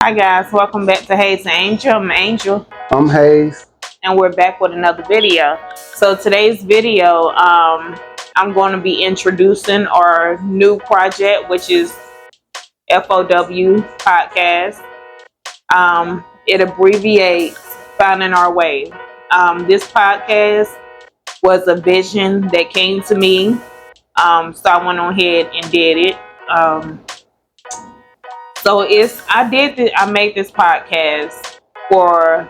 Hi guys, welcome back to Hayes and Angel. I'm Angel, I'm Hayes. and we're back with another video. So today's video, I'm going to be introducing our new project, which is FOW Podcast. It abbreviates Finding Our Way. This podcast was a vision that came to me, so I went on ahead and did it. I made this podcast for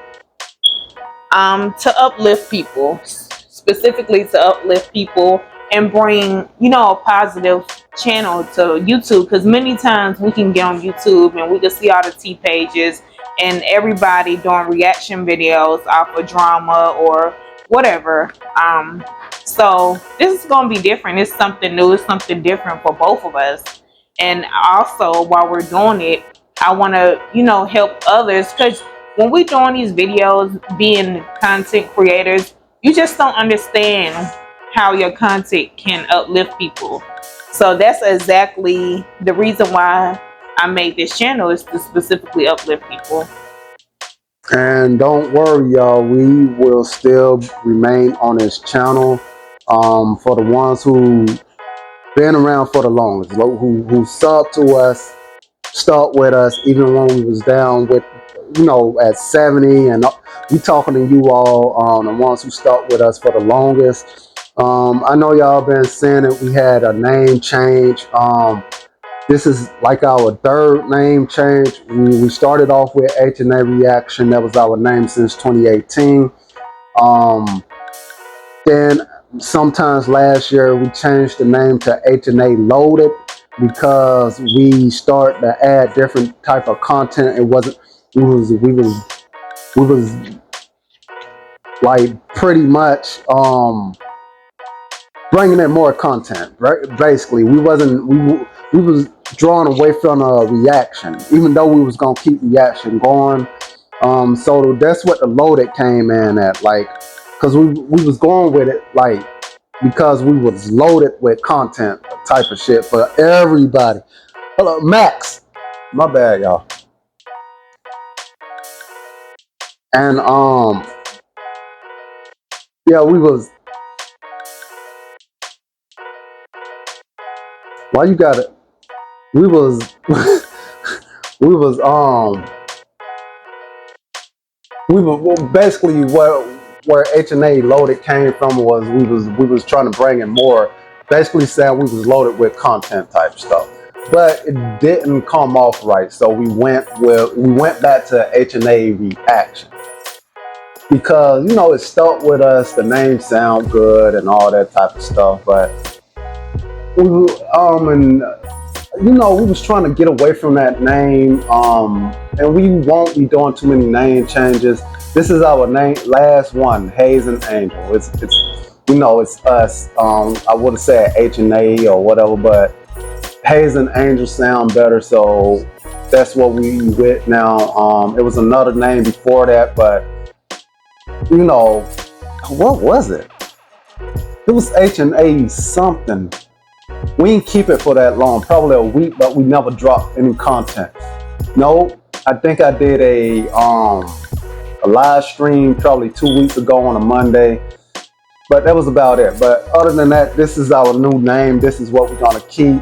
to uplift people, specifically to uplift people and bring, a positive channel to YouTube, because many times we can get on YouTube and we can see all the T pages and everybody doing reaction videos off of drama or whatever. So this is going to be different. It's something new. It's something different for both of us. And also, while we're doing it, I want to, help others, because when we're doing these videos, being content creators, you just don't understand how your content can uplift people. So that's exactly the reason why I made this channel, is to specifically uplift people. And don't worry, y'all, we will still remain on this channel. For the ones who been around for the longest, who stuck to us, stuck with us, even when we was down with, at 70, and we talking to you all, the ones who stuck with us for the longest. I know y'all been saying it. We had a name change. This is like our third name change. We started off with H&A Reaction. That was our name since 2018. Then sometimes last year we changed the name to H&A Loaded, because we start to add different type of content. It wasn't, we was like pretty much bringing in more content, right? Basically, we was drawing away from a reaction, even though we was gonna keep reaction going. So that's what the Loaded came in at, like, because we was going with it, like, because we was loaded with content type of shit for everybody. Hello, Max. My bad, y'all. And yeah, we was. Why you got it? We was we was well, basically where H&A Loaded came from was we was trying to bring in more, basically saying we was loaded with content type stuff, but it didn't come off right. So we went back to H&A Reaction, because it stuck with us. The name sound good and all that type of stuff, but we was trying to get away from that name, and we won't be doing too many name changes. This is our last one, Hayes and Angel. It's us. I would have said H&A or whatever, but Hayes and Angel sound better, so that's what we with now. It was another name before that, but what was it? It was H&A something. We didn't keep it for that long, probably a week, but we never dropped any content. No, I think I did a live stream probably 2 weeks ago on a Monday, but that was about it. But other than that, this is our new name. This is what we're gonna keep.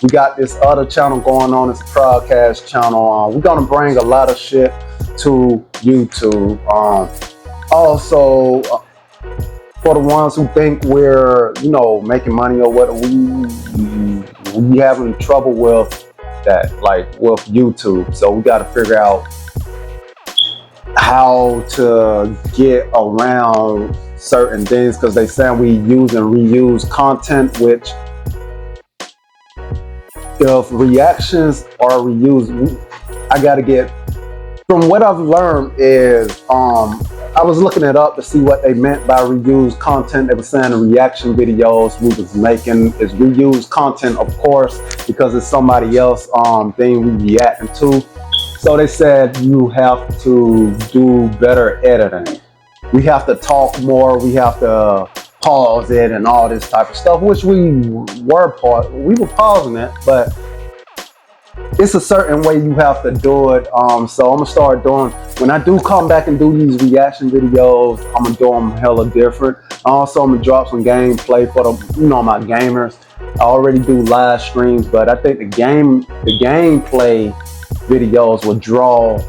We got this other channel going on. It's a podcast channel. We're gonna bring a lot of shit to YouTube. Also, for the ones who think we're, making money or what, we having trouble with that, like with YouTube. So we got to figure out how to get around certain things, because they say we use and reuse content, which if reactions are reused, I got to get, from what I've learned is, I was looking it up to see what they meant by reused content. They were saying the reaction videos we was making is reused content, of course, because it's somebody else thing we reacting to. So they said you have to do better editing. We have to talk more. We have to pause it and all this type of stuff, which we were pausing it, but it's a certain way you have to do it. So I'm gonna start doing, when I do come back and do these reaction videos, I'm gonna do them hella different. Also, I'm gonna drop some gameplay for my gamers. I already do live streams, but I think the gameplay videos will draw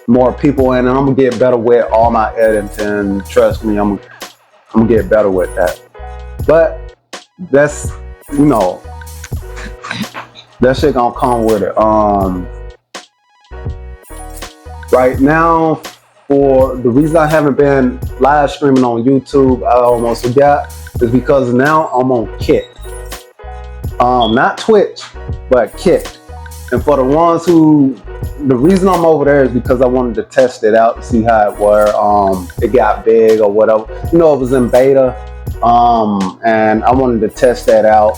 more people in, and I'm gonna get better with all my editing. Trust me, I'm gonna get better with that. But that's, that shit gonna come with it. Right now, for the reason I haven't been live streaming on YouTube, I almost forgot, is because now I'm on Kick. Not Twitch, but Kick. And for the ones the reason I'm over there is because I wanted to test it out to see how it got big or whatever. It was in beta, and I wanted to test that out.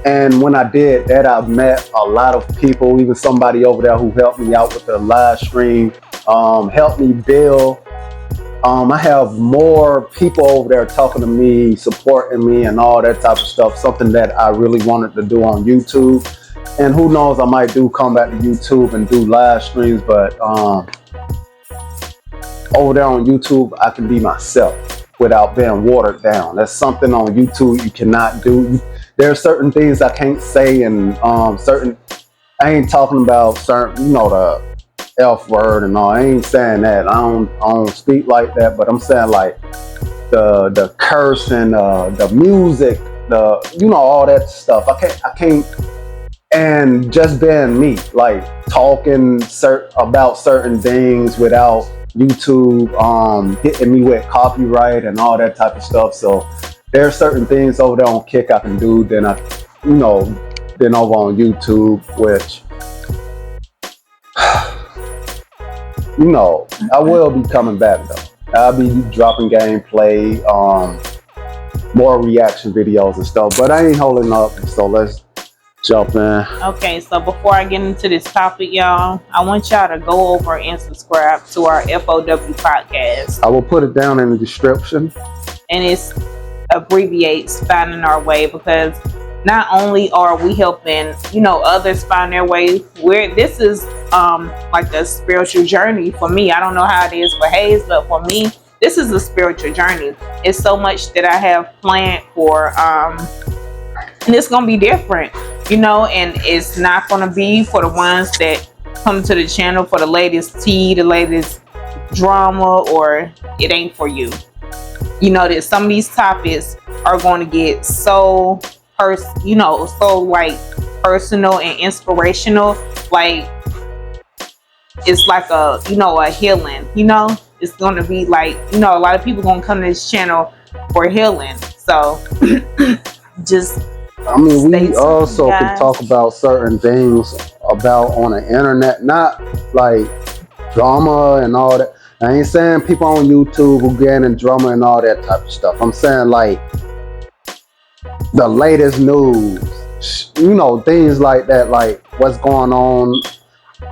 And when I did that, I met a lot of people, even somebody over there who helped me out with the live stream, helped me build. I have more people over there talking to me, supporting me, and all that type of stuff, something that I really wanted to do on YouTube. And who knows, I might come back to YouTube and do live streams, but over there on YouTube, I can be myself without being watered down. That's something on YouTube you cannot do. There are certain things I can't say, and I ain't talking about certain, the F word and all. I ain't saying that. I don't speak like that, but I'm saying like the curse and the music, all that stuff. I can't. And just being me, like talking about certain things without YouTube hitting me with copyright and all that type of stuff. So there are certain things over there on Kick I can do than over on YouTube, which I will be coming back though. I'll be dropping gameplay, more reaction videos and stuff. But I ain't holding up, so let's jump in. Okay, so before I get into this topic, y'all, I want y'all to go over and subscribe to our FOW podcast. I will put it down in the description. And it abbreviates Finding Our Way, because not only are we helping, others find their way, this is like a spiritual journey for me. I don't know how it is for Hayes, but for me, this is a spiritual journey. It's so much that I have planned for, and it's gonna be different, and it's not gonna be for the ones that come to the channel for the latest tea, the latest drama, or it ain't for you. That some of these topics are going to get so like personal and inspirational. Like it's like a healing. It's going to be like a lot of people going to come to this channel for healing. So just. We also can talk about certain things about on the internet, not like drama and all that. I ain't saying people on YouTube who get in drama and all that type of stuff. I'm saying like the latest news, things like that, like what's going on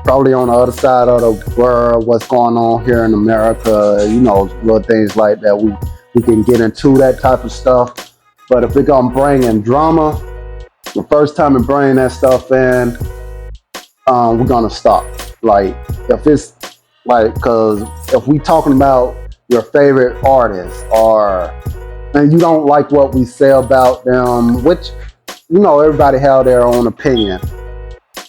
probably on the other side of the world, what's going on here in America, little things like that. We can get into that type of stuff. But if we're gonna bring in drama, the first time we bring that stuff in, we're gonna stop. Like if it's like, cause if we talking about your favorite artist and you don't like what we say about them, which everybody have their own opinion.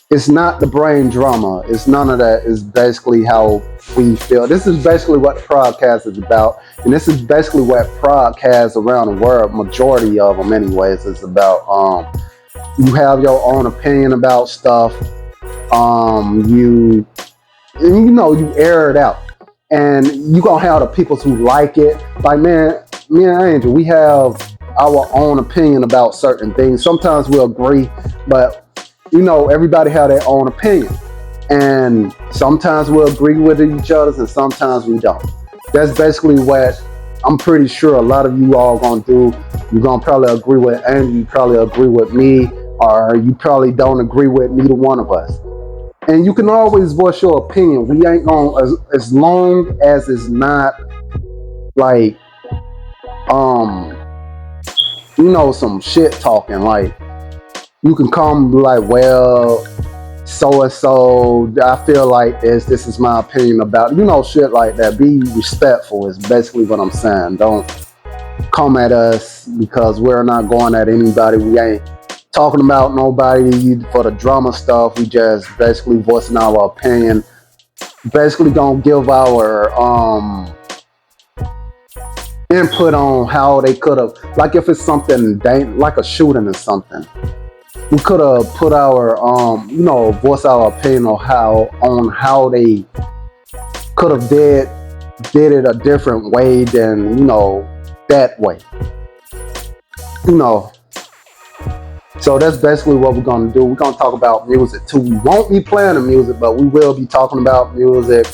It's not the brain drama. It's none of that. It's basically how we feel. This is basically what the podcast is about. And this is basically what podcasts around the world, majority of them anyways, is about. You have your own opinion about stuff. You air it out. And you gonna have the people who like it. Like, man, me and Angel, we have our own opinion about certain things. Sometimes we'll agree, but everybody have their own opinion. And sometimes we'll agree with each other and sometimes we don't. That's basically what I'm pretty sure a lot of you all gonna do. You're gonna probably agree with Andrew, you probably agree with me, or you probably don't agree with neither one of us. And you can always voice your opinion. We ain't gonna, as long as it's not like, some shit talking. Like, you can come and be like, well, so and so. I feel like this is my opinion about, shit like that. Be respectful is basically what I'm saying. Don't come at us because we're not going at anybody. We ain't talking about nobody for the drama stuff. We just basically voicing our opinion. Basically gonna give our input on how they could have, like if it's something like a shooting or something, we could have put our voice our opinion on how they could have did it a different way than that way. So that's basically what we're gonna do. We're gonna talk about music too. We won't be playing the music, but we will be talking about music,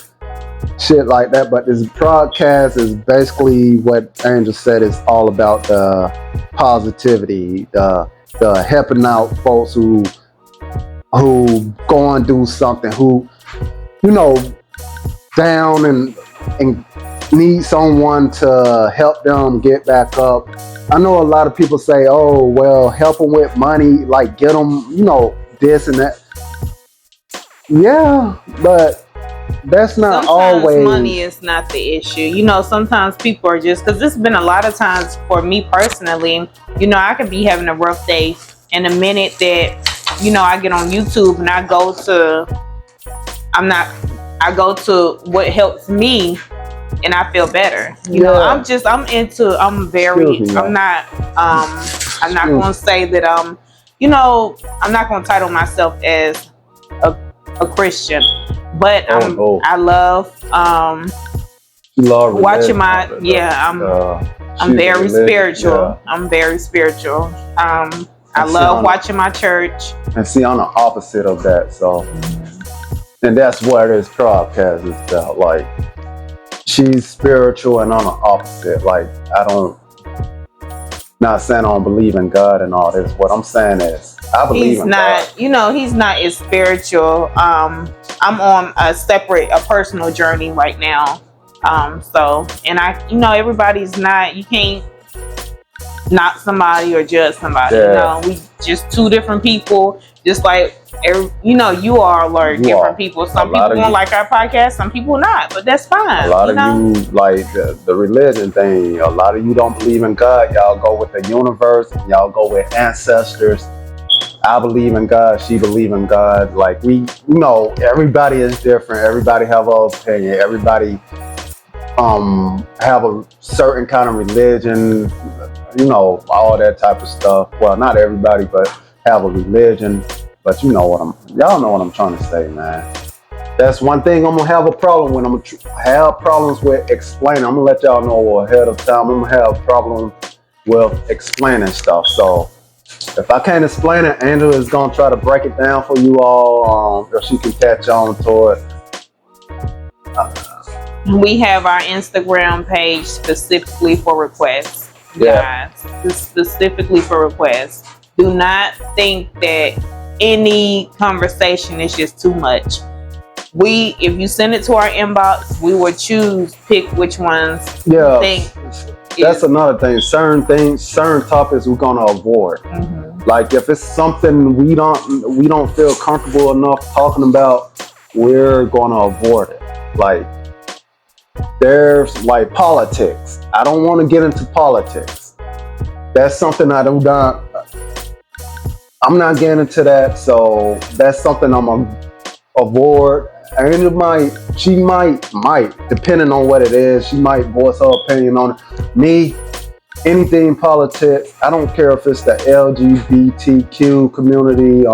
shit like that. But this broadcast is basically what Angel said. It's all about the positivity, the helping out folks who go and do something, who down and need someone to help them get back up. I know a lot of people say, oh, well, help them with money, like get them, this and that. Yeah, but that's not sometimes always. Money is not the issue. Sometimes people are just, because this has been a lot of times for me personally, I could be having a rough day, and the minute that, I get on YouTube and I go to what helps me, and I feel better. I'm not gonna say that I'm not gonna title myself as a Christian, but I love watching I'm very spiritual. Yeah. I'm very spiritual. I love watching my church. And see, I'm the opposite of that, so and that's what this podcast is about. Like, she's spiritual and I'm the opposite. Like, not saying I don't believe in God and all this. What I'm saying is I believe in God. He's not as spiritual. I'm on a personal journey right now. Everybody's not, you can't knock somebody or judge somebody. Yeah. We just two different people, just like you are different people. Some people won't like our podcast, some people not, but that's fine. A lot of you like the religion thing. A lot of you don't believe in God. Y'all go with the universe. Y'all go with ancestors. I believe in God. She believe in God. Like, everybody is different. Everybody have an opinion. Everybody have a certain kind of religion. All that type of stuff. Well, not everybody, but have a religion. But y'all know what I'm trying to say, man. That's one thing I'm gonna have a problem with. I'm gonna have problems with explaining. I'm gonna let y'all know ahead of time. I'm gonna have problems with explaining stuff. So if I can't explain it, Angela is gonna try to break it down for you all, or she can catch on to it. We have our Instagram page specifically for requests. Yeah. Guys, specifically for requests. Do not think that any conversation is just too much. If you send it to our inbox, we will pick which ones we think. That's another thing. Certain topics we're gonna avoid. Mm-hmm. Like if it's something we don't feel comfortable enough talking about, we're gonna avoid it. Like, there's like politics. I don't want to get into politics. That's something I'm not getting into that. So that's something I'm gonna avoid. And she might, depending on what it is, she might voice her opinion on it. Me, anything politics, I don't care if it's the LGBTQ community.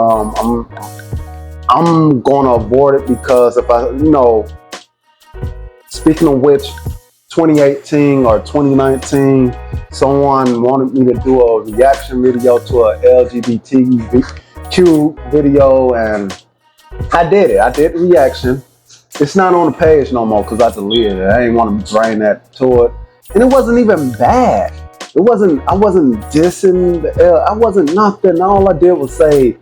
I'm gonna avoid it because if speaking of which, 2018 or 2019, someone wanted me to do a reaction video to a LGBTQ video, and I did it. I did the reaction. It's not on the page no more because I deleted it. I didn't want to bring that to it. And it wasn't even bad. I wasn't dissing I wasn't nothing. All I did was say,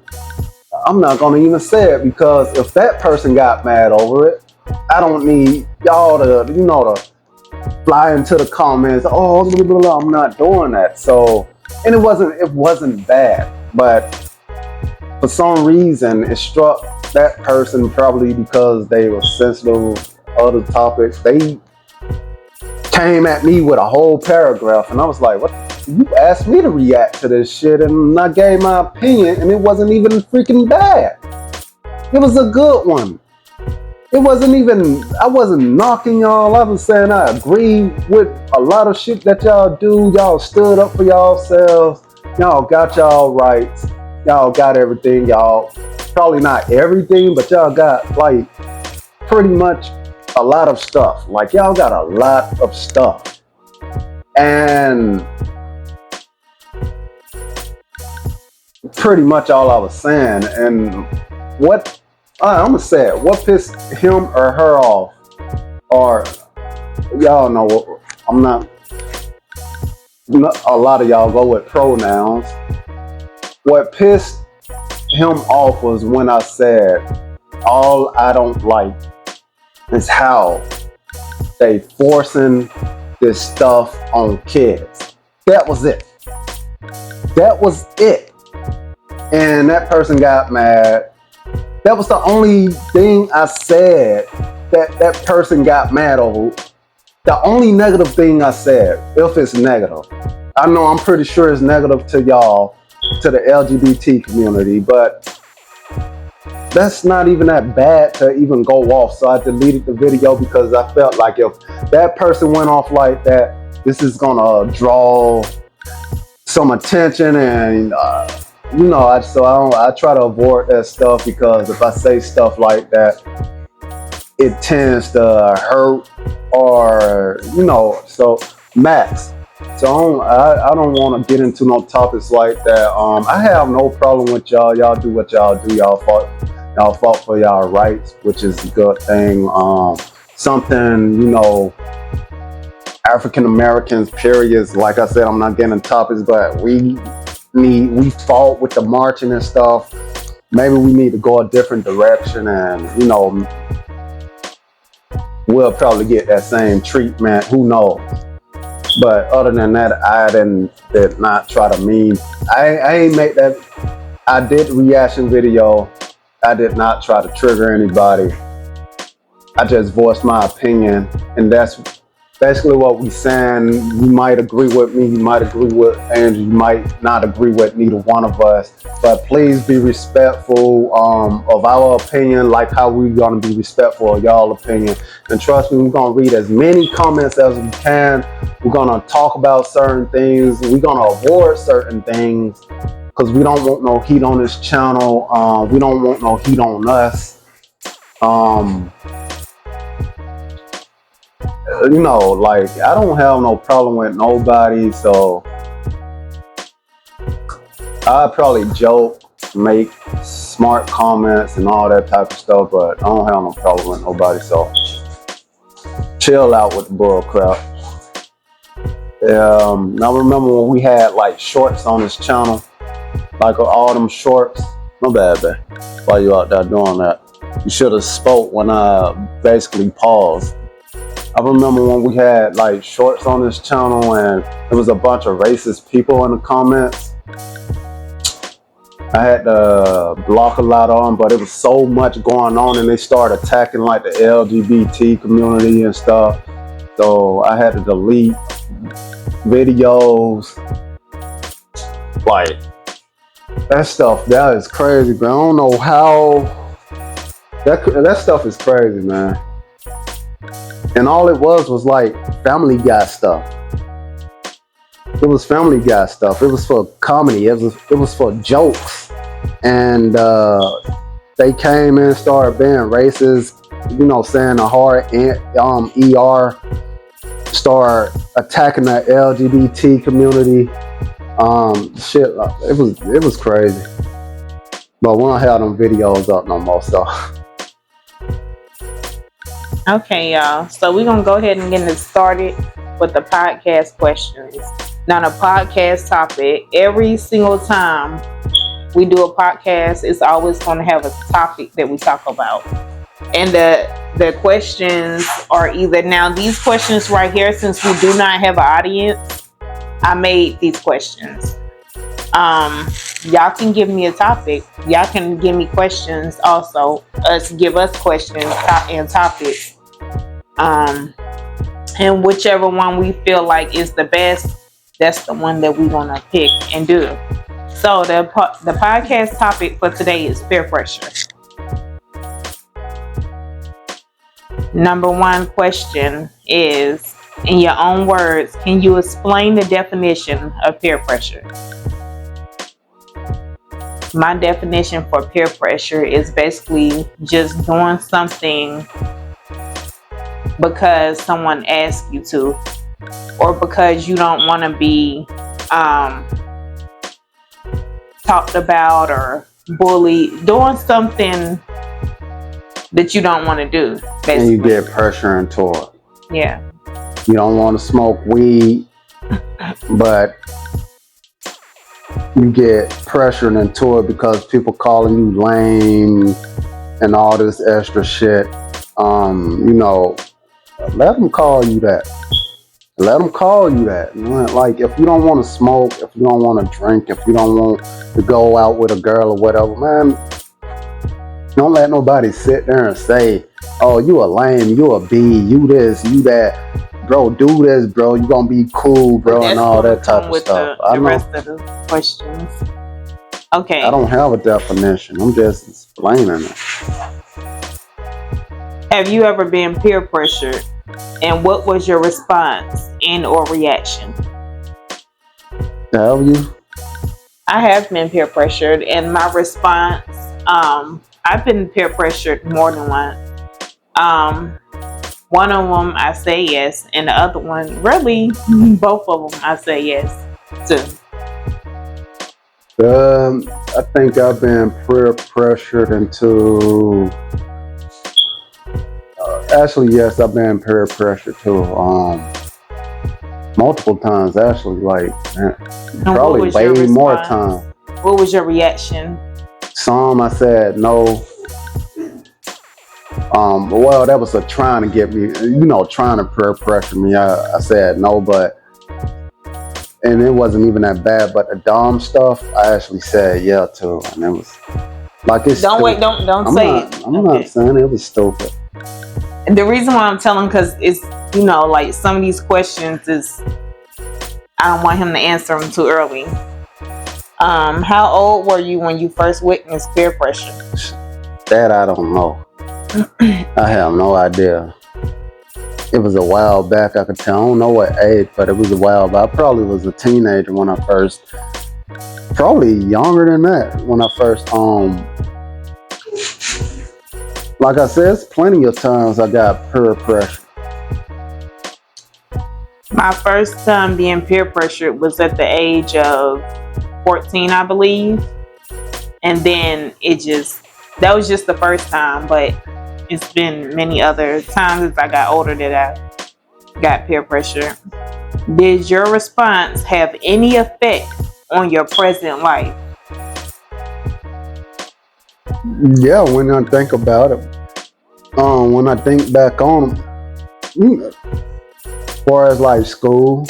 I'm not going to even say it because if that person got mad over it, I don't need y'all to, to fly into the comments. Oh, blah, blah, blah. I'm not doing that. So, and it wasn't bad, but for some reason it struck that person, probably because they were sensitive to other topics, they came at me with a whole paragraph, and I was like, what? You asked me to react to this shit, and I gave my opinion, and it wasn't even freaking bad. It was a good one. It wasn't even, I wasn't knocking y'all. I was saying I agree with a lot of shit that y'all do. Y'all stood up for yourselves. Y'all got y'all rights. Y'all got everything. Y'all, probably not everything, but y'all got like pretty much a lot of stuff. Like y'all got a lot of stuff. And pretty much all I was saying. And what, I'm gonna say it, what pissed him or her off, or y'all know, I'm not, a lot of y'all go with pronouns. What pissed him off was when I said, all I don't like is how they forcing this stuff on kids. That was it. That was it. And that person got mad. That was the only thing I said that person got mad over. The only negative thing I said, if it's negative. I know I'm pretty sure it's negative to y'all, to the LGBT community, but that's not even that bad to even go off. So I deleted the video because I felt like if that person went off like that, this is gonna draw some attention, and I try to avoid that stuff, because if I say stuff like that, it tends to hurt, or so Max. So I don't want to get into no topics like that. I have no problem with y'all. Y'all do what y'all do. Y'all fought for y'all rights, which is a good thing. Something, African Americans, periods. Like I said, I'm not getting into topics, but we fought with the marching and stuff. Maybe we need to go a different direction, and we'll probably get that same treatment. Who knows? But other than that, I did not try to mean. I ain't make that. I did reaction video. I did not try to trigger anybody. I just voiced my opinion, and that's basically what we saying. You might agree with me, you might agree with Andrew, you might not agree with neither one of us, but please be respectful of our opinion, like how we're gonna be respectful of y'all opinion. And trust me, we're gonna read as many comments as we can. We're gonna talk about certain things. We're gonna avoid certain things, because we don't want no heat on this channel. We don't want no heat on us. Like, I don't have no problem with nobody, so I probably joke, make smart comments and all that type of stuff, but I don't have no problem with nobody, so chill out with the bull crap. Now remember when we had like shorts on this channel, like all them shorts? My bad, babe. While you out there doing that, you should have spoke when I basically paused. I remember when we had like shorts on this channel, and there was a bunch of racist people in the comments. I had to block a lot of them, but it was so much going on, and they started attacking like the LGBT community and stuff. So I had to delete videos. Like, that stuff, that is crazy, man. I don't know how. That stuff is crazy, man. And all it was like Family Guy stuff. It was Family Guy stuff. It was for comedy. It was for jokes. And they came in and started being racist, saying the hard ER, start attacking the LGBT community. Shit, it was crazy. But we don't have them videos up no more, so. Okay, y'all. So we're gonna go ahead and get it started with the podcast questions. Now, the podcast topic, every single time we do a podcast, it's always gonna have a topic that we talk about. And the questions are either, now these questions right here, since we do not have an audience, I made these questions. Y'all can give me a topic. Y'all can give me questions also. Give us questions and topics. And whichever one we feel like is the best, that's the one that we're gonna pick and do. So the podcast topic for today is peer pressure. Number one question is, in your own words, can you explain the definition of peer pressure? My definition for peer pressure is basically just doing something because someone asks you to, or because you don't want to be talked about or bullied, doing something that you don't want to do, basically. And you get pressure into it. Yeah. You don't want to smoke weed, but you get pressured into it because people calling you lame and all this extra shit. Let them call you that. Let them call you that. Like, if you don't want to smoke, if you don't want to drink, if you don't want to go out with a girl or whatever, man, don't let nobody sit there and say, oh, you a lame, you a B, you this, you that. Bro, do this, bro. You gonna be cool, bro, and all that type of stuff. The rest of the questions. Okay. I don't have a definition. I'm just explaining it. Have you ever been peer pressured? And what was your response and or reaction? Have you? I have been peer pressured, and my response, I've been peer pressured more than once. One of them I say yes, and the other one, really, both of them I say yes to. I think I've been peer pressured into. Actually, yes, I've been peer pressured too. Multiple times, actually, like probably way more times. What was your reaction? Some I said no. Well, that was trying to get me, trying to peer pressure me. I said no, and it wasn't even that bad. But the dumb stuff, I actually said yeah to, and it was like it's. Don't wait, don't say it. I'm not saying it was stupid. And the reason why I'm telling, because it's like some of these questions is, I don't want him to answer them too early. How old were you when you first witnessed peer pressure? That I don't know. I have no idea. It was a while back. I could tell. I don't know what age, but it was a while back. I probably was a teenager when I first. Probably younger than that when I first. Like I said, it's plenty of times I got peer pressure. My first time being peer pressured was at the age of 14, I believe, and then that was just the first time, but it's been many other times as I got older that I got peer pressure. Did your response have any effect on your present life? Yeah, when I think about it, when I think back on them, as far as like school,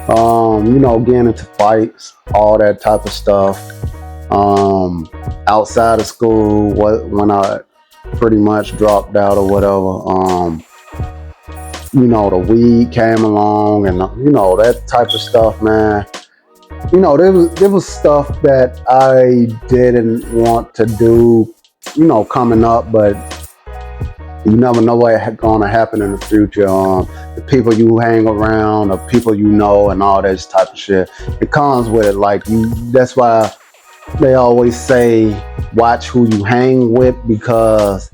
getting into fights, all that type of stuff. Outside of school, when I pretty much dropped out or whatever, the weed came along and that type of stuff, man. There was stuff that I didn't want to do, coming up, but you never know what's gonna happen in the future. The people you hang around, the people and all that type of shit. It comes with it, like that's why they always say watch who you hang with, because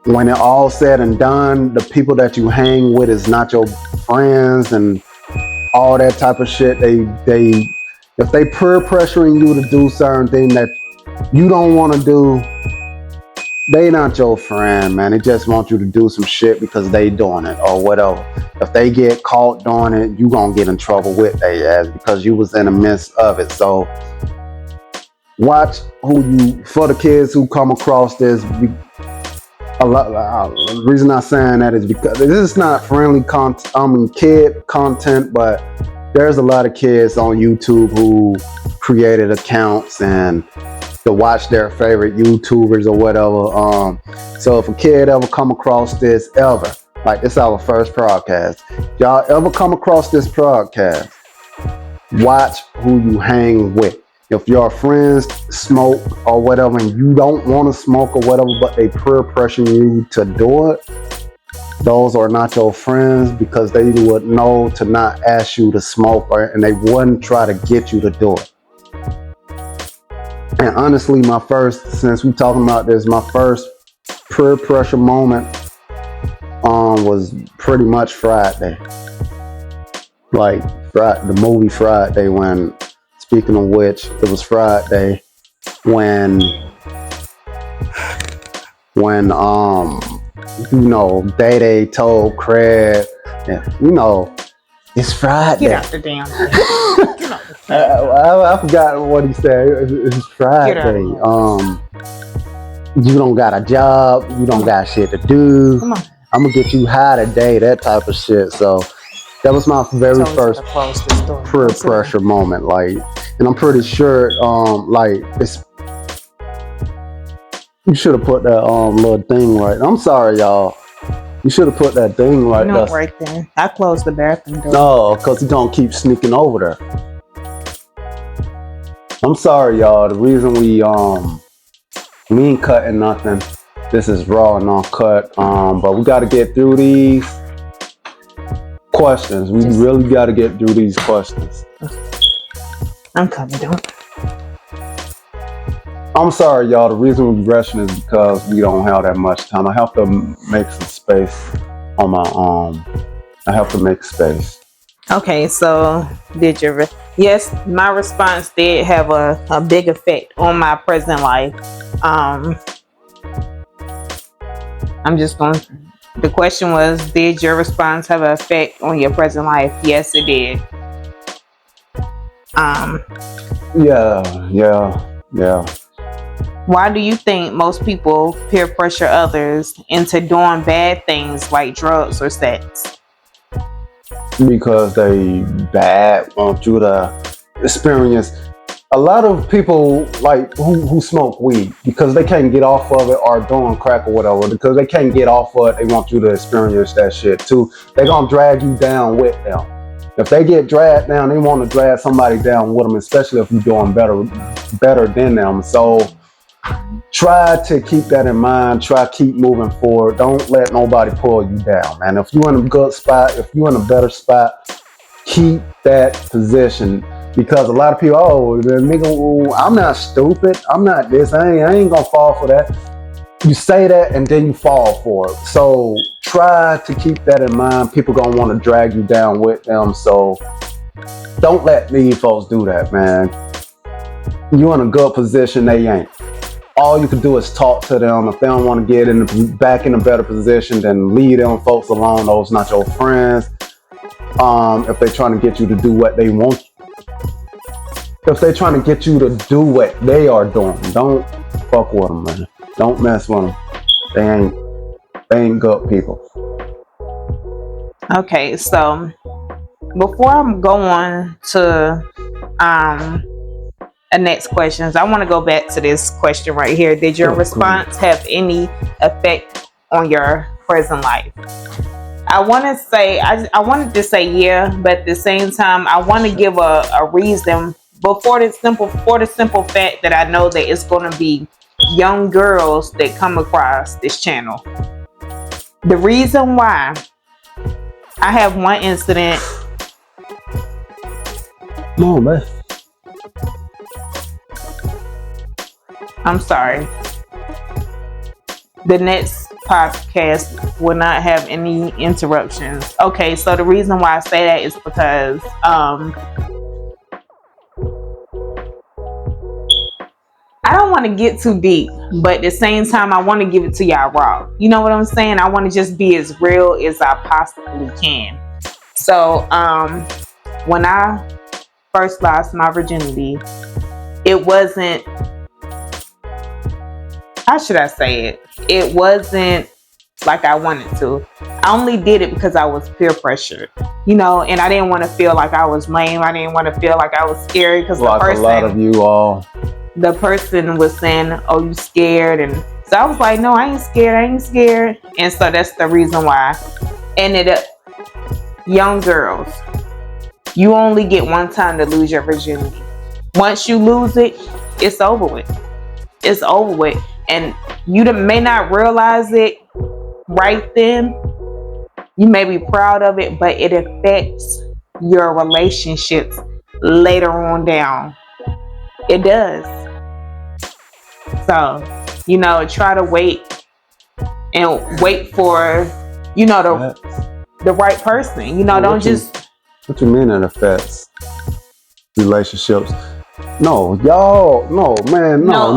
when it all said and done, the people that you hang with is not your friends and all that type of shit. If they peer pressuring you to do certain things that you don't want to do, they not your friend, man. They just want you to do some shit because they doing it or whatever. If they get caught doing it, you gonna get in trouble with their ass because you was in the midst of it. So watch for the kids who come across this. The reason I'm saying that is because this is not friendly kid content, but there's a lot of kids on YouTube who created accounts and to watch their favorite YouTubers or whatever. So if a kid ever come across this ever, like this our first podcast, y'all ever come across this podcast, watch who you hang with. If your friends smoke or whatever and you don't want to smoke or whatever, but they peer pressure you to do it, those are not your friends because they would know to not ask you to smoke and they wouldn't try to get you to do it. And honestly, since we talking about this, my first peer pressure moment was pretty much Friday. Like the movie Friday, when, speaking of which, it was Friday when Day told Craig, it's Friday. Get out the damn thing. Get out the thing. I forgot what he said. It's Friday. You don't got a job. You don't got shit to do. Come on. I'm gonna get you high today. That type of shit. So that was my very first peer pressure moment. Like, and I'm pretty sure, you should have put that little thing right. I'm sorry, y'all. You should have put that thing right there. Right there. I closed the bathroom door. No, because he don't keep sneaking over there. I'm sorry, y'all. The reason we ain't cutting nothing. This is raw and uncut. But we got to get through these questions. We really got to get through these questions. I'm coming down. I'm sorry, y'all. The reason we're rushing is because we don't have that much time. I have to make some space on my I have to make space. Okay, so yes, my response did have a big effect on my present life. The question was, did your response have an effect on your present life? Yes, it did. Yeah. Why do you think most people peer pressure others into doing bad things like drugs or sex? Because they want you to experience. A lot of people like who smoke weed because they can't get off of it, or doing crack or whatever, because they can't get off of it, they want you to experience that shit too. They're gonna drag you down with them. If they get dragged down, they want to drag somebody down with them, especially if you're doing better than them. So try to keep that in mind. Try to keep moving forward. Don't let nobody pull you down, man. If you're in a good spot, if you're in a better spot, keep that position. Because a lot of people, the nigga, I'm not stupid. I'm not this. I ain't gonna fall for that. You say that and then you fall for it. So try to keep that in mind. People gonna want to drag you down with them. So don't let these folks do that, man. You in a good position, they ain't. All you can do is talk to them. If they don't want to get back in a better position, then leave them folks alone. Those not your friends. If they're trying to get you to do what they want, if they're trying to get you to do what they are doing, don't fuck with them, man. Don't mess with them. They ain't good people. Okay, so before I'm going to the next questions, I want to go back to this question right here. Did your response have any effect on your present life? I wanted to say yeah, but at the same time, I want to give a reason for the simple fact that I know that it's going to be young girls that come across this channel. The reason why, I have one incident. No, man. I'm sorry. The next podcast will not have any interruptions. Okay, so the reason why I say that is because I don't want to get too deep, but at the same time, I want to give it to y'all raw. You know what I'm saying? I want to just be as real as I possibly can. So, when I first lost my virginity, it wasn't, how should I say it? It wasn't like I wanted to. I only did it because I was peer pressured, and I didn't want to feel like I was lame. I didn't want to feel like I was scary because Like a lot of you all. the person was saying, "Oh, you scared?" And so I was like, "No, I ain't scared. I ain't scared." And so that's the reason why. Ended up, young girls, you only get one time to lose your virginity. Once you lose it, it's over with. It's over with, and you may not realize it right then. You may be proud of it, but it affects your relationships later on down. It does. So, try to wait and wait for, the right person. Don't just. What you mean it affects relationships? No, y'all, no, man, no.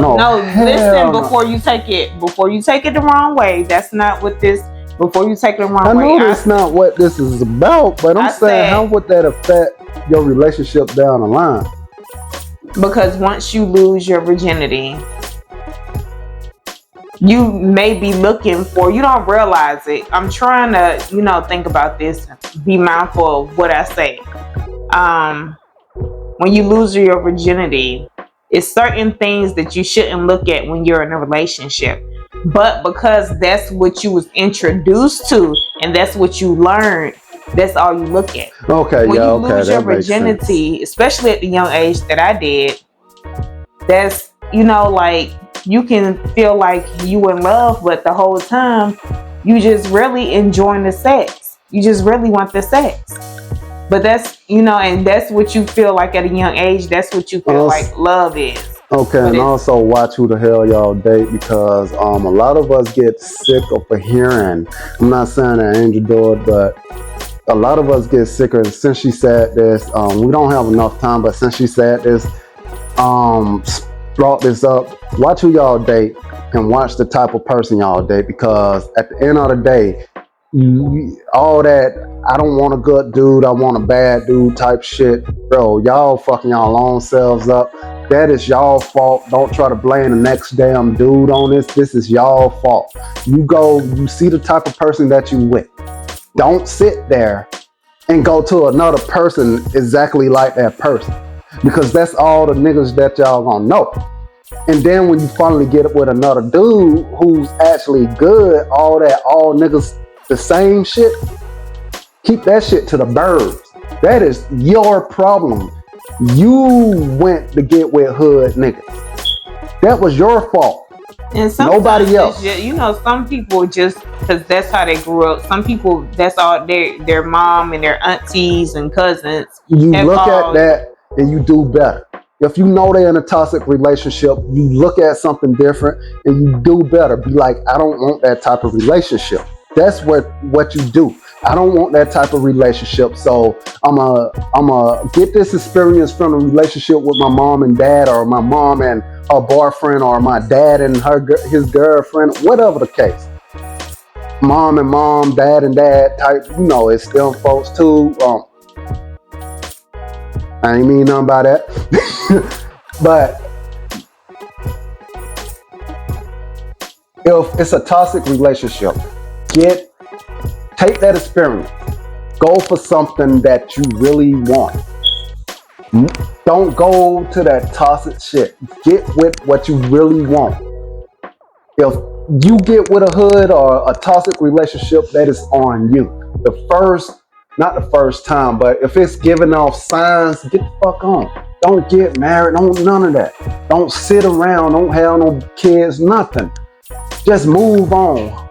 Listen before you take it. Before you take it the wrong way. That's not what this. Before you take it the wrong way. I know that's not what this is about, but I'm saying, how would that affect your relationship down the line? Because once you lose your virginity, you may be looking for, you don't realize it. I'm trying to, think about this, be mindful of what I say. When you lose your virginity, it's certain things that you shouldn't look at when you're in a relationship. But because that's what you was introduced to and that's what you learned, that's all you look at. Okay, when you lose your virginity, especially at the young age that I did, that's, like, you can feel like you in love, but the whole time you just really enjoying the sex. You just really want the sex. But that's, and that's what you feel like at a young age. That's what you feel like love is. Okay, and also watch who the hell y'all date, because a lot of us get sick of hearing. I'm not saying that Angel do it, but a lot of us get sicker. And since she said this, we don't have enough time, but since she said this, brought this up, watch who y'all date and watch the type of person y'all date, because at the end of the day, all that I don't want a good dude, I want a bad dude type shit, bro, y'all fucking y'all own selves up. That is y'all fault. Don't try to blame the next damn dude on this. This is y'all fault. You see the type of person that you with. Don't sit there and go to another person exactly like that person, because that's all the niggas that y'all gonna know. And then when you finally get up with another dude who's actually good, all niggas the same shit, keep that shit to the birds. That is your problem. You went to get with hood niggas. That was your fault. And nobody else. Some people just, because that's how they grew up. Some people, that's all their mom and their aunties and cousins. You look at that and you do better. If you know they're in a toxic relationship, you look at something different and you do better. Be like, I don't want that type of relationship. That's what you do. I don't want that type of relationship. So I'm a get this experience from a relationship with my mom and dad, or my mom and her boyfriend, or my dad and his girlfriend, whatever the case. Mom and mom, dad and dad type, it's them folks too. I ain't mean nothing by that. But if it's a toxic relationship, take that experience. Go for something that you really want. Don't go to that toxic shit. Get with what you really want. If you get with a hood or a toxic relationship, that is on you. Not the first time, but if it's giving off signs, get the fuck on. Don't get married, none of that. Don't sit around, don't have no kids, nothing. Just move on.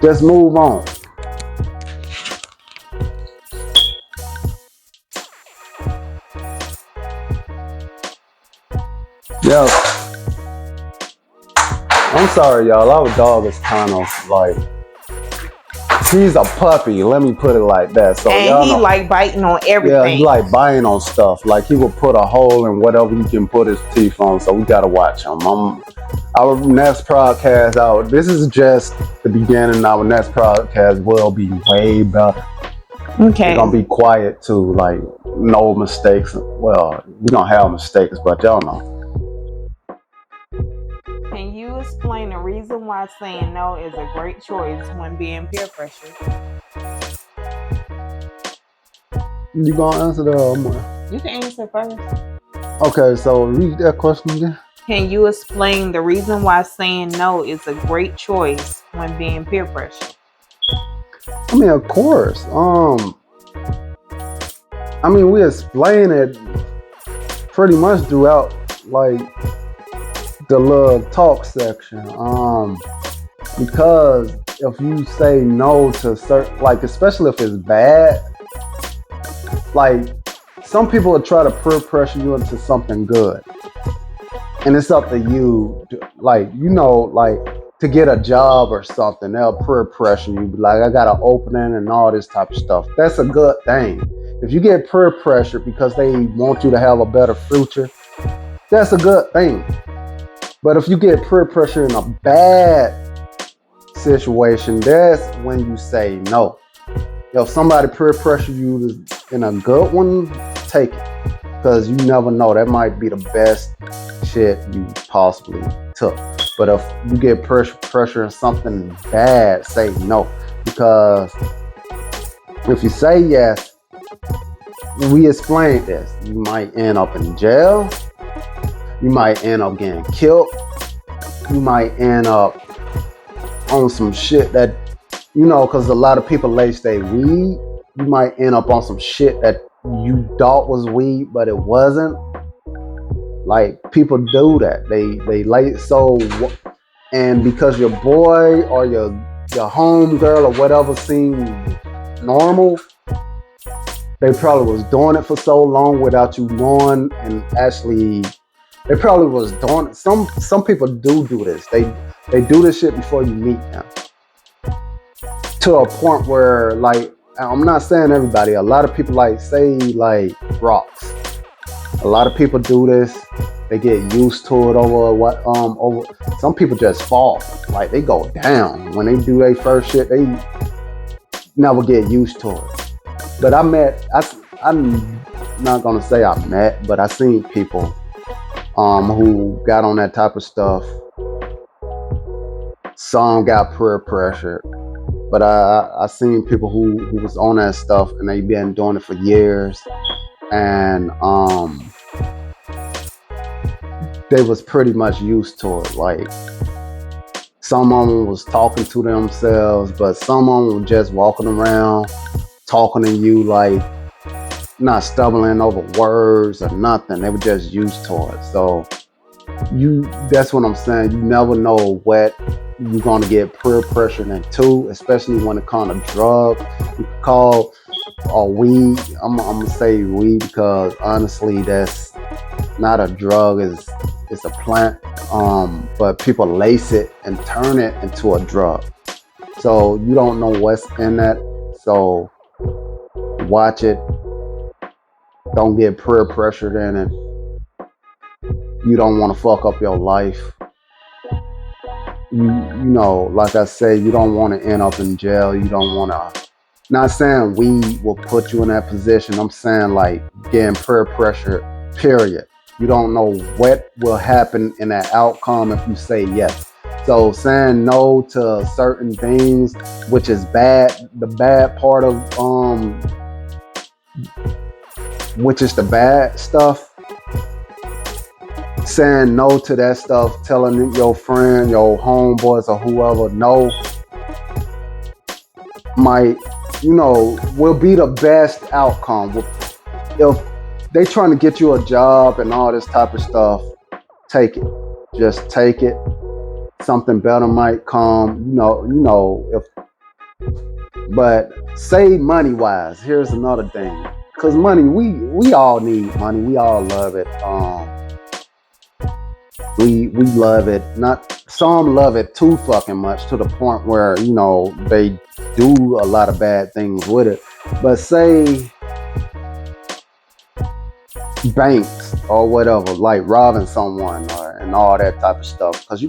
Just move on. Yeah. I'm sorry, y'all. Our dog is kind of like, he's a puppy. Let me put it like that. So and he like biting on everything. Yeah, he like biting on stuff. Like he will put a hole in whatever he can put his teeth on. So we gotta watch him. Our next podcast, this is just the beginning. Our next podcast will be way better. Okay. We're gonna be quiet too. Like no mistakes. Well, we don't have mistakes, but y'all know. Can you explain the reason reason why saying no is a great choice when being peer pressured. You gonna answer that or more? You can answer first. Okay, so read that question again. Can you explain the reason why saying no is a great choice when being peer pressured? I mean, of course. I mean, we explain it pretty much throughout, like, the little talk section. Because if you say no to certain, like, especially if it's bad, like, some people will try to peer pressure you into something good. And it's up to you, like, like, to get a job or something, they'll peer pressure you. Like, I got an opening and all this type of stuff. That's a good thing. If you get peer pressure because they want you to have a better future, that's a good thing. But if you get peer pressure in a bad situation, that's when you say no. If somebody peer pressure you in a good one, take it. Because you never know. That might be the best shit you possibly took. But if you get pressure in something bad, say no. Because if you say yes, we explained this. You might end up in jail. You might end up getting killed. You might end up on some shit that, because a lot of people lace their weed. You might end up on some shit that you thought was weed, but it wasn't. Like, people do that. They lay so, and because your boy or your home girl or whatever seemed normal, they probably was doing it for so long without you knowing, and actually, they probably was doing it. Some people do this. They do this shit before you meet them. To a point where, like, I'm not saying everybody. A lot of people say rocks. A lot of people do this. They get used to it over. Some people just fall. Like, they go down when they do their first shit. They never get used to it. But I'm not gonna say I met, but I seen people who got on that type of stuff. Some got peer pressured, but I seen people who was on that stuff and they been doing it for years, and they was pretty much used to it. Like, some of them was talking to themselves, but some of them were just walking around talking to you, like, not stumbling over words or nothing. They were just used to it. So that's what I'm saying. You never know what you're gonna get peer pressured into, especially when it comes to drugs. You can call or weed. I'm gonna say weed because honestly, that's not a drug. It's a plant. But people lace it and turn it into a drug. So you don't know what's in that. So watch it. Don't get peer pressured in it. You don't want to fuck up your life. Like I say, you don't want to end up in jail. You don't want to. Not saying weed will put you in that position. I'm saying, like, getting peer pressure, period. You don't know what will happen in that outcome if you say yes. So saying no to certain things, which is bad, the bad part of which is the bad stuff. Saying no to that stuff, telling your friend, your homeboys or whoever no, might, will be the best outcome. If they trying to get you a job and all this type of stuff, take it. Just take it. Something better might come, but say money wise, here's another thing. Cause money, we all need money. We all love it. We love it. Not some love it too fucking much to the point where, they do a lot of bad things with it. But say banks or whatever, like robbing someone and all that type of stuff. Because if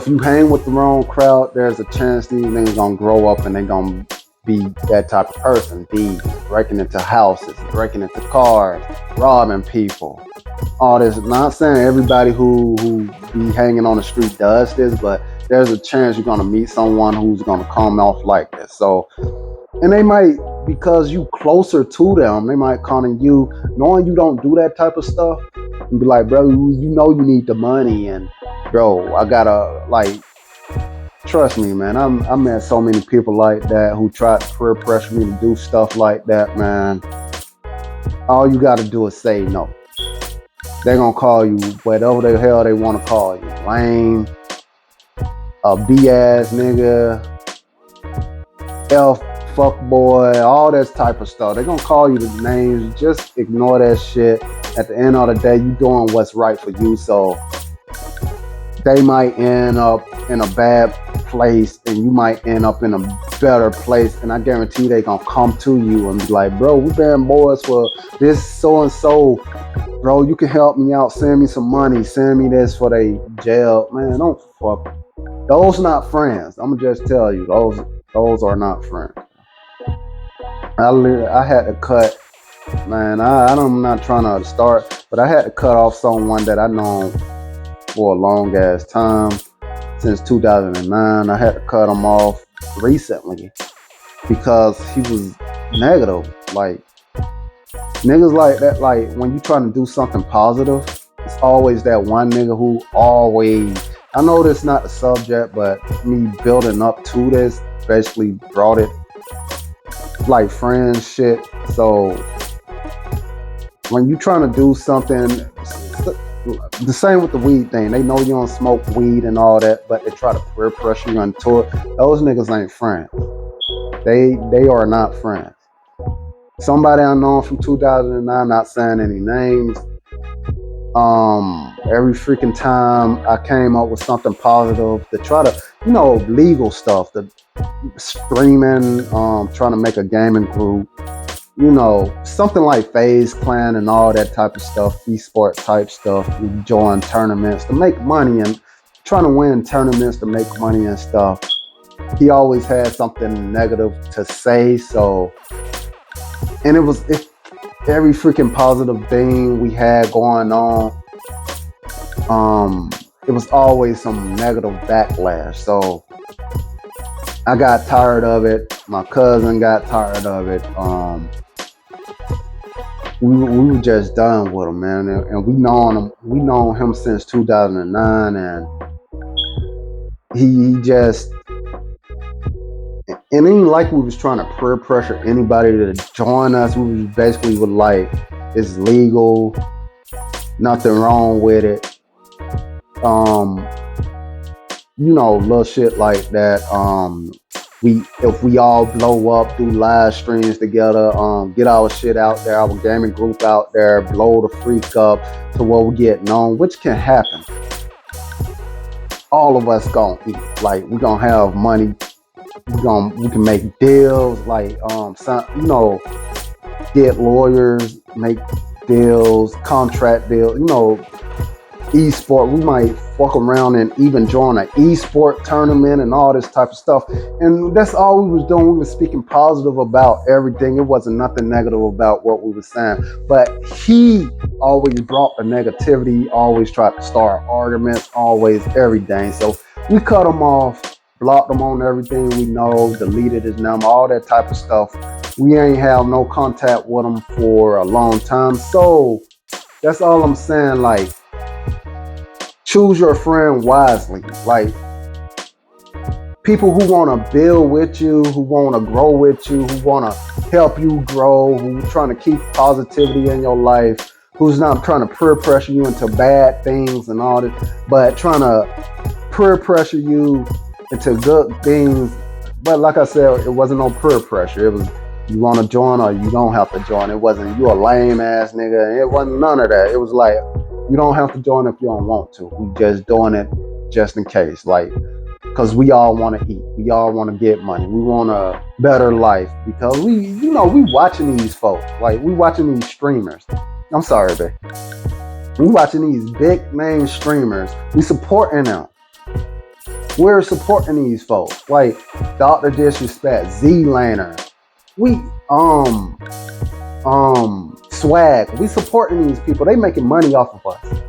you hang with the wrong crowd, there's a chance these niggas gonna grow up and they gonna be that type of person. Breaking into houses, breaking into cars, robbing people. all this. Not saying everybody who be hanging on the street does this, but there's a chance you're gonna meet someone who's gonna come off like this. So, and they might, because you closer to them, they might come to you knowing you don't do that type of stuff and be like, bro, you know you need the money, and bro, I gotta like. Trust me, man. I met so many people like that who tried to peer pressure me to do stuff like that, man. All you gotta do is say no. They're gonna call you whatever the hell they wanna call you. Lame, a B ass nigga, F fuck boy, all that type of stuff. They're gonna call you the names. Just ignore that shit. At the end of the day, you doing what's right for you. So they might end up in a bad place and you might end up in a better place, and I guarantee they gonna come to you and be like, bro, we been boys for this so and so, bro, you can help me out, send me some money, send me this for they jail. Man, don't fuck, those not friends. I'm gonna just tell you, those are not friends. I had to cut, man, I'm not trying to start, but I had to cut off someone that I known for a long ass time, since 2009. I had to cut him off recently because he was negative. Like, niggas like that, like when you trying to do something positive, it's always that one nigga who always, I know this not the subject, but me building up to this basically brought it like friends shit. So when you trying to do something, the same with the weed thing. They know you don't smoke weed and all that, but they try to peer pressure you into it. Those niggas ain't friends. They are not friends. Somebody I know from 2009, not saying any names. Every freaking time I came up with something positive to try to, legal stuff, the streaming, trying to make a gaming group, something like FaZe Clan and all that type of stuff, esports type stuff. We join tournaments to make money and trying to win tournaments to make money and stuff. He always had something negative to say. So, and every freaking positive thing we had going on, it was always some negative backlash. So I got tired of it. My cousin got tired of it. We were just done with him, man, and we known him since 2009, and he just, and it ain't like we was trying to peer pressure anybody to join us. We was basically like, it's legal, nothing wrong with it, little shit like that. If we all blow up, do live streams together, get our shit out there, our gaming group out there, blow the freak up to where we get known, which can happen. All of us gonna eat. Like, we gonna have money. We can make deals. Like, get lawyers, make deals, contract deals. Esport, we might fuck around and even join an esport tournament and all this type of stuff. And that's all we was doing. We was speaking positive about everything. It wasn't nothing negative about what we were saying. But he always brought the negativity, always tried to start arguments, always everything. So we cut him off, blocked him on everything we know, deleted his number, all that type of stuff. We ain't have no contact with him for a long time. So that's all I'm saying. Like, choose your friend wisely. Like, people who want to build with you, who want to grow with you, who want to help you grow, who trying to keep positivity in your life, who's not trying to peer pressure you into bad things and all that, but trying to peer pressure you into good things. But like I said, it wasn't no peer pressure. It was, you want to join or you don't have to join. It wasn't, you a lame ass nigga. It wasn't none of that. It was like, you don't have to join if you don't want to. We just doing it just in case. Like, because we all want to eat. We all want to get money. We want a better life because we watching these folks. Like, we watching these streamers. I'm sorry, babe. We watching these big name streamers. We supporting them. We're supporting these folks. Like Dr. Disrespect, Z-Laner. We, swag. We supporting these people. They making money off of us,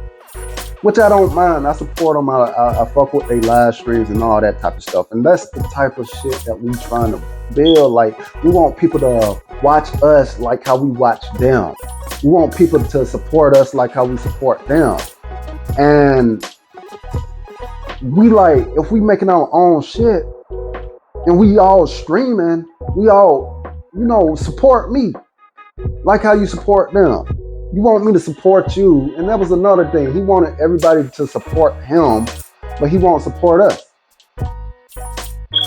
which I don't mind. I support them. I fuck with their live streams and all that type of stuff. And that's the type of shit that we trying to build. Like, we want people to watch us like how we watch them. We want people to support us like how we support them. And we like, if we making our own shit and we all streaming, we all, support me like how you support them. You want me to support you. And that was another thing. He wanted everybody to support him, but he won't support us.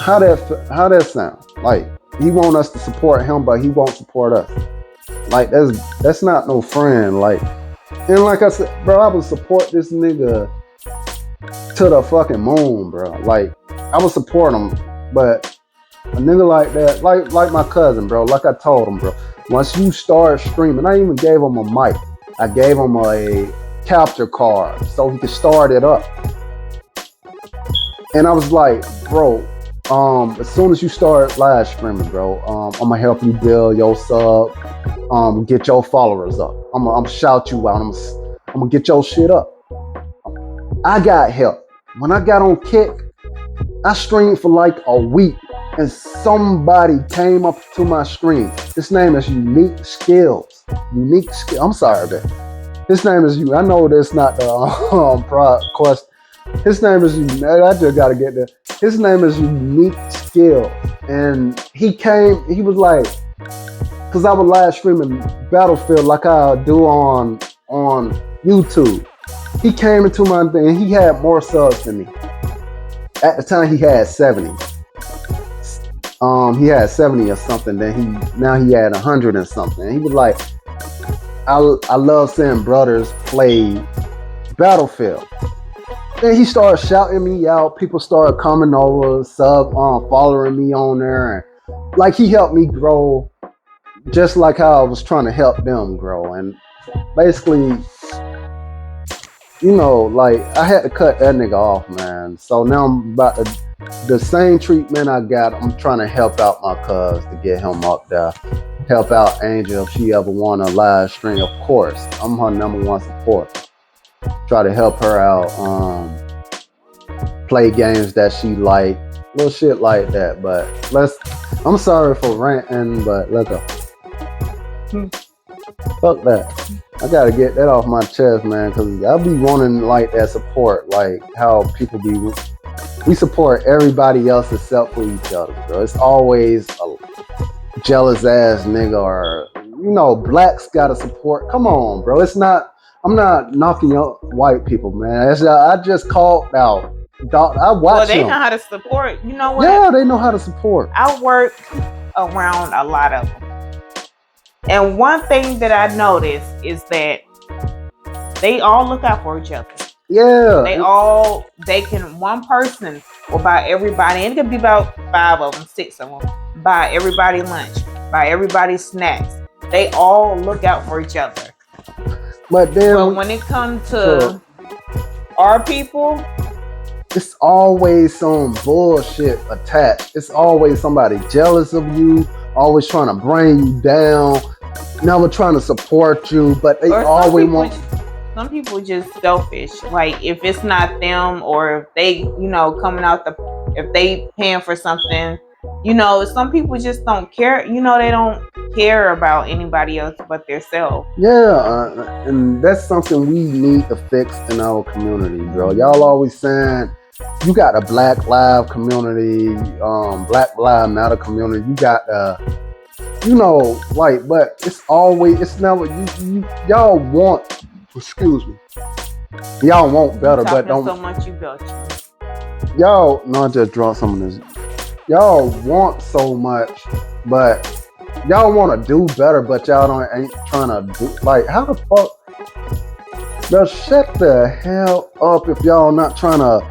How that sound? Like, he want us to support him, but he won't support us. Like, that's not no friend. Like, and like I said, bro, I would support this nigga to the fucking moon, bro. Like, I would support him, but a nigga like that, like my cousin, bro, like I told him, bro, once you start streaming, I even gave him a mic. I gave him a capture card so he could start it up. And I was like, bro, as soon as you start live streaming, bro, I'm gonna help you build your sub, get your followers up. I'm gonna shout you out. I'm gonna get your shit up. I got help. When I got on Kick, I streamed for like a week, and somebody came up to my stream. His name is Unique Skills. I'm sorry, man. His name is you. I know that's not the question. His name is I just gotta get there. His name is Unique Skills, and he came. He was like, cause I was live streaming Battlefield like I do on YouTube. He came into my thing. He had more subs than me. At the time, he had 70. He had 70 or something. Now he had 100 and something. And he was like, I love seeing brothers play Battlefield. Then he started shouting me out. People started coming over, following me on there. And like, he helped me grow just like how I was trying to help them grow. And basically, like, I had to cut that nigga off, man. So now I'm about to, the same treatment I got, I'm trying to help out my cuz to get him up there. Help out Angel if she ever want a live stream. Of course, I'm her #1 support. Try to help her out, play games that she like, little shit like that. But I'm sorry for ranting, but let's go. Fuck that. I gotta get that off my chest, man, because I be wanting like that support, like how people be. We support everybody else except for each other, bro. It's always a jealous ass nigga, or blacks gotta support. Come on, bro. It's not. I'm not knocking out white people, man. I just called out. I watch Well, they them. know how to support. You know what? Yeah, they know how to support. I work around a lot of them. And one thing that I noticed is that they all look out for each other. Yeah. One person will buy everybody, and it could be about 5 of them, 6 of them, buy everybody lunch, buy everybody snacks. They all look out for each other. But then, But when it comes to our people, it's always some bullshit attached. It's always somebody jealous of you, always trying to bring you down, never trying to support you, but they always want. Some people just selfish. Like, if it's not them, or if they, coming out if they paying for something, some people just don't care. They don't care about anybody else but themselves. Yeah, and that's something we need to fix in our community, bro. Y'all always saying you got a Black Lives community, Black Lives Matter community. You got but it's never y'all want. Excuse me. Y'all want better, but don't. So much you built. Y'all, no, I just draw some of this. Y'all want so much, but y'all want to do better, but y'all ain't trying to do. Like, how the fuck? Bro, shut the hell up if y'all not trying to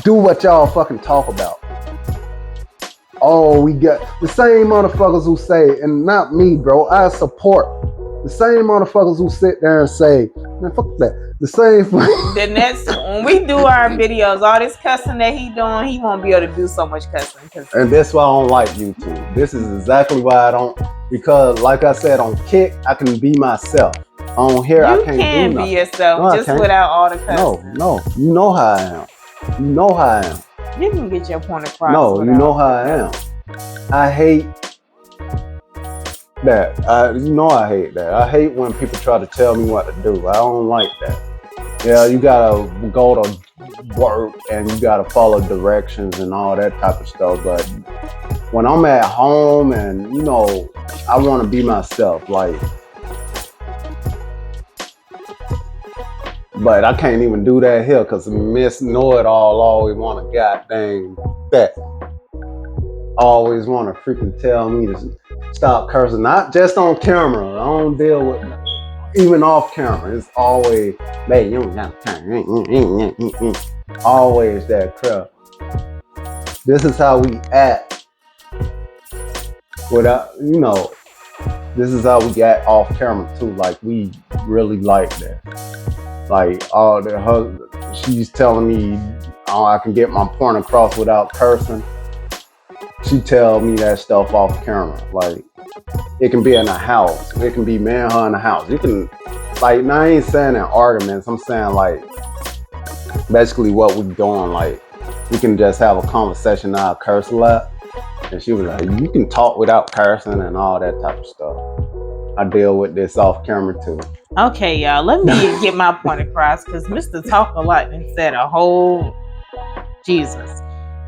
do what y'all fucking talk about. Oh, we got the same motherfuckers who say, and not me, bro, I support. The same motherfuckers who sit there and say, man, fuck that. The same. The next, when we do our videos, all this cussing that he doing, he won't be able to do so much cussing. And that's why I don't like YouTube. This is exactly why I don't Because, like I said, on Kick, I can be myself. On here, I You can't can do be nothing. yourself No, I just can't. without all the cussing. No. You know how I am. You know how I am. You can get your point across. No, you without know how I am. I hate that. I hate that. I hate when people try to tell me what to do. I don't like that. Yeah, you gotta go to work and you gotta follow directions and all that type of stuff. But when I'm at home and I want to be myself, but I can't even do that here because Miss Know It All always want to goddamn bet. Always want to freaking tell me to stop cursing, not just on camera. I don't deal with even off camera. It's always, man, you don't got time. Always that crap. This is how we act without, this is how we get off camera too. Like we really like that. Like she's telling me I can get my point across without cursing. She tell me that stuff off camera. Like it can be in a house. It can be me and her in a house. You can now I ain't saying in arguments. I'm saying like basically what we doing. Like we can just have a conversation. I curse a lot, and she was like, "You can talk without cursing and all that type of stuff." I deal with this off camera too. Okay, y'all. Let me get my point across because Mr. Talk a lot and said a whole Jesus.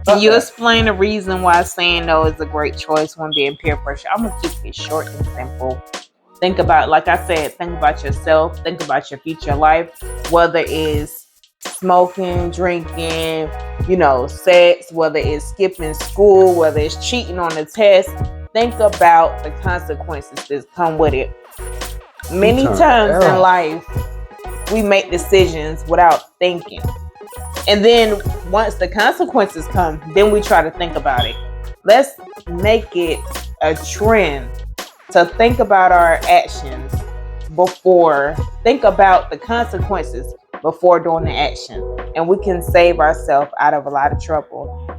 Can you explain the reason why saying no is a great choice when being peer pressure? I'm gonna keep it short and simple. Think about, like I said, think about yourself. Think about your future life, whether it's smoking, drinking, sex, whether it's skipping school, whether it's cheating on the test. Think about the consequences that come with it. Many times in life, we make decisions without thinking. And then once the consequences come, then we try to think about it. Let's make it a trend to think about our actions think about the consequences before doing the action. And we can save ourselves out of a lot of trouble.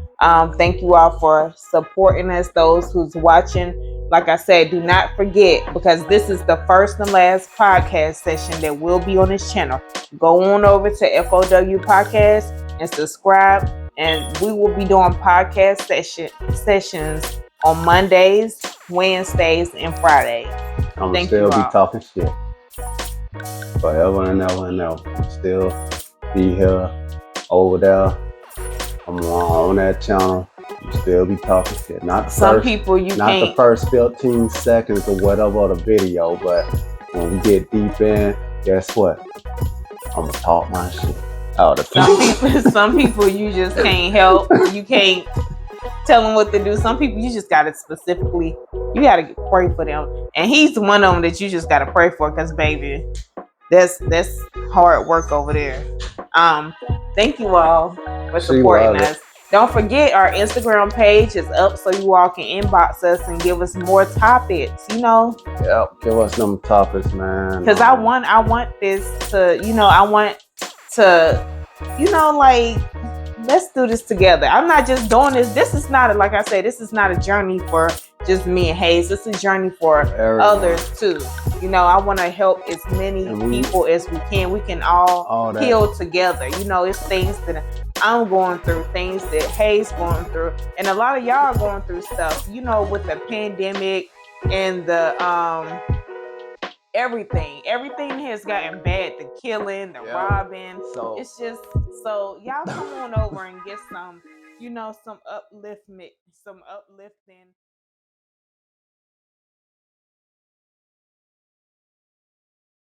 Thank you all for supporting us, those who's watching. Like I said, do not forget, because this is the first and last podcast session that will be on this channel. Go on over to FOW Podcast and subscribe. And we will be doing podcast sessions on Mondays, Wednesdays, and Fridays. I'm going to still be talking shit. Forever and ever and ever. Still be here, over there. I'm on that channel. Still be talking shit. Not the first 15 seconds or whatever of the video, but when we get deep in, guess what? I'm gonna talk my shit. Some people you just can't help. You can't tell them what to do. Some people you just gotta pray for them, and he's one of them that you just gotta pray for, because baby, that's hard work over there. Thank you all for supporting us. Don't forget, our Instagram page is up, so you all can inbox us and give us more topics. Yep, give us some topics, man. Because I want this to, I want to, let's do this together. I'm not just doing this. This is not like I said, this is not a journey for just me and Hayes. This is a journey for others too. I want to help as many people as we can. We can all heal together. It's things that I'm going through, things that Hayes going through, and a lot of y'all are going through stuff. With the pandemic and the everything has gotten bad. The killing, the robbing. So it's just y'all come on over and get some, some uplifting